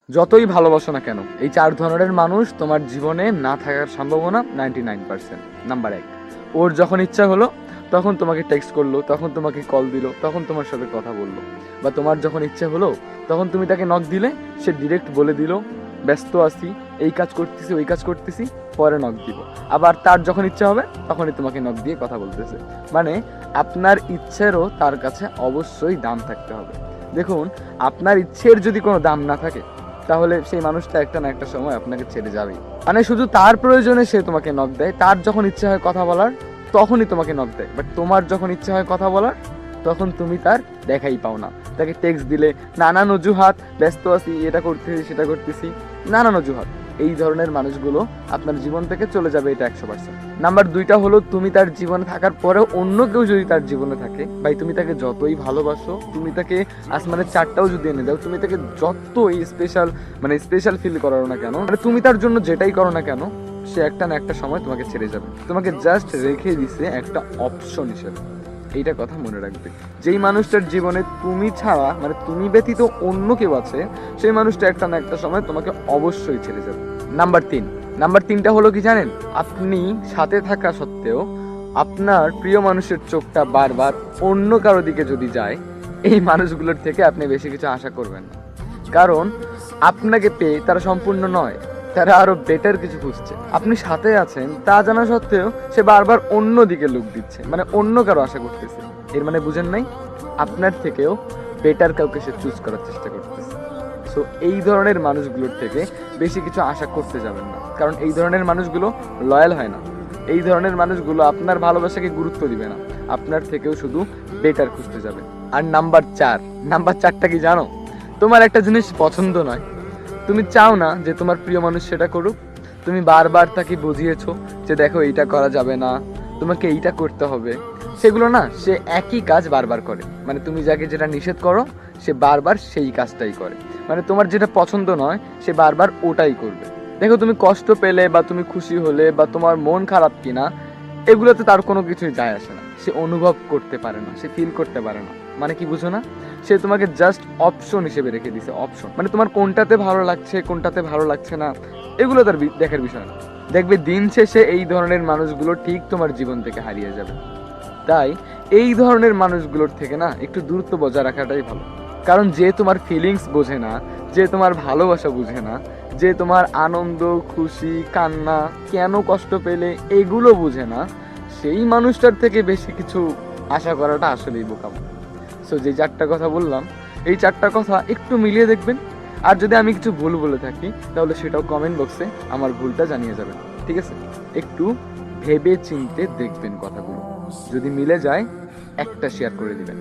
যতই ভালোবাসো না কেন, এই 4 ধরনের মানুষ তোমার জীবনে না থাকার সম্ভাবনা 99%। নাম্বার 1, ওর যখন ইচ্ছা হলো তখন তোমাকে টেক্সট করলো, তখন তোমাকে কল দিল, তখন তোমার সাথে কথা বললো। বা তোমার যখন ইচ্ছা হলো তখন তুমি তাকে নক দিলে, সে ডিরেক্ট বলে দিল ব্যস্ত আছি, এই কাজ করতেছি, ওই কাজ করতেছি, পরে নক দিব। আবার তার যখন ইচ্ছা হবে তখনই তোমাকে নক দিয়ে কথা বলতেছে। মানে আপনার ইচ্ছেরও তার কাছে অবশ্যই দাম থাকতে হবে। দেখুন, আপনার ইচ্ছের যদি কোনো দাম না থাকে তাহলে সেই মানুষটা একটা না একটা সময় আপনাকে ছেড়ে যাবেই। মানে শুধু তার প্রয়োজনে সে তোমাকে নক দেয়, তার যখন ইচ্ছা হয় কথা বলার তখনই তোমাকে নক দেয়। বাট তোমার যখন ইচ্ছা হয় কথা বলার তখন তুমি তার দেখাই পাও না। তাকে টেক্সট দিলে নানান অজুহাত, ব্যস্ত আছি, এটা করতেছি, সেটা করতেছি, নানান অজুহাত। এই ধরনের মানুষগুলো আপনার জীবন থেকে চলে যাবে, এটা 100%। নাম্বার 2টা হলো, তুমি তার জীবনে থাকার পরেও অন্য কেউ যদি তার জীবনে থাকে, ভাই তুমি তাকে যতই ভালোবাসো, তুমি তাকে আসমানের 4টাও যদি এনে দাও, তুমি তাকে যতই স্পেশাল ফিল করাও না কেন, মানে তুমি তার জন্য যেটাই করো না কেন, সে একটা না একটা সময় তোমাকে ছেড়ে যাবে। তোমাকে জাস্ট রেখে দিছে একটা অপশন হিসেবে। এইটা কথা মনে রাখবে। যেই মানুষটার জীবনে তুমি ছাড়া, মানে তুমি ব্যতীত অন্য কেউ আছে, সেই মানুষটা একটা না একটা সময় তোমাকে অবশ্যই ছেড়ে যাবে। নাম্বার 3টা হলো কি জানেন? আপনি সাথে থাকা সত্ত্বেও আপনার প্রিয় মানুষের চোখটা বারবার অন্য কারো দিকে যদি যায়, এই মানুষগুলোর থেকে আপনি বেশি কিছু আশা করবেন না। কারণ আপনাকে পেয়ে তারা সম্পূর্ণ নয়, তারা আরো বেটার কিছু খুঁজছে। আপনি সাথে আছেন তা জানা সত্ত্বেও সে বারবার অন্য দিকে লুক দিচ্ছে, মানে অন্য কারো আশা করতেছে। এর মানে বুঝেন নাই? আপনার থেকেও বেটার কাউকে সে চুজ করার চেষ্টা করতেছে। সো এই ধরনের মানুষগুলোর থেকে বেশি কিছু আশা করতে যাবেন না, কারণ এই ধরনের মানুষগুলো লয়াল হয় না। এই ধরনের মানুষগুলো আপনার ভালোবাসাকে গুরুত্ব দিবে না, আপনার থেকেও শুধু বেটার খুঁজতে যাবে। আর নাম্বার 4টা কি জানো? তোমার একটা জিনিস পছন্দ নয়, তুমি চাও না যে তোমার প্রিয় মানুষ সেটা করুক, তুমি বারবার তাকে বুঝিয়েছো যে দেখো এইটা করা যাবে না, তোমাকে এইটা করতে হবে, সেগুলো না সে একই কাজ বারবার করে। মানে তুমি যাকে যেটা নিষেধ করো সে বারবার সেই কাজটাই করে। মানে তোমার যেটা পছন্দ নয় সে বারবার ওটাই করবে। দেখো, তুমি কষ্ট পেলে বা তুমি খুশি হলে বা তোমার মন খারাপ কিনা, এগুলোতে তার কোনো কিছুই যায় আসে না। সে অনুভব করতে পারে না, সে ফিল করতে পারে না। মানে কি বুঝো না? সে তোমাকে জাস্ট অপশন হিসেবে রেখে দিছে, অপশন। মানে তোমার কোনটাতে ভালো লাগছে, কোনটাতে ভালো লাগছে না, এগুলো তার দেখার বিষয় না। দেখবে দিন শেষে এই ধরনের মানুষগুলো ঠিক তোমার জীবন থেকে হারিয়ে যাবে। তাই এই ধরনের মানুষগুলোর থেকে না একটু দূরত্ব বজায় রাখাটাই ভালো। কারণ যে তোমার ফিলিংস বোঝে না, যে তোমার ভালোবাসা বুঝে না, যে তোমার আনন্দ, খুশি, কান্না, কেন কষ্ট পেলে এগুলো বুঝে না, সেই মানুষটার থেকে বেশি কিছু আশা করাটা আসলেই বোকামো। সো যে 4টা কথা বললাম, এই 4টা কথা একটু মিলিয়ে দেখবেন। আর যদি আমি কিছু ভুল বলে থাকি তাহলে সেটাও কমেন্ট বক্সে আমার ভুলটা জানিয়ে যাবেন, ঠিক আছে? একটু ভেবে চিন্তে দেখবেন কথাগুলো, যদি মিলে যায় একটা শেয়ার করে দিবেন।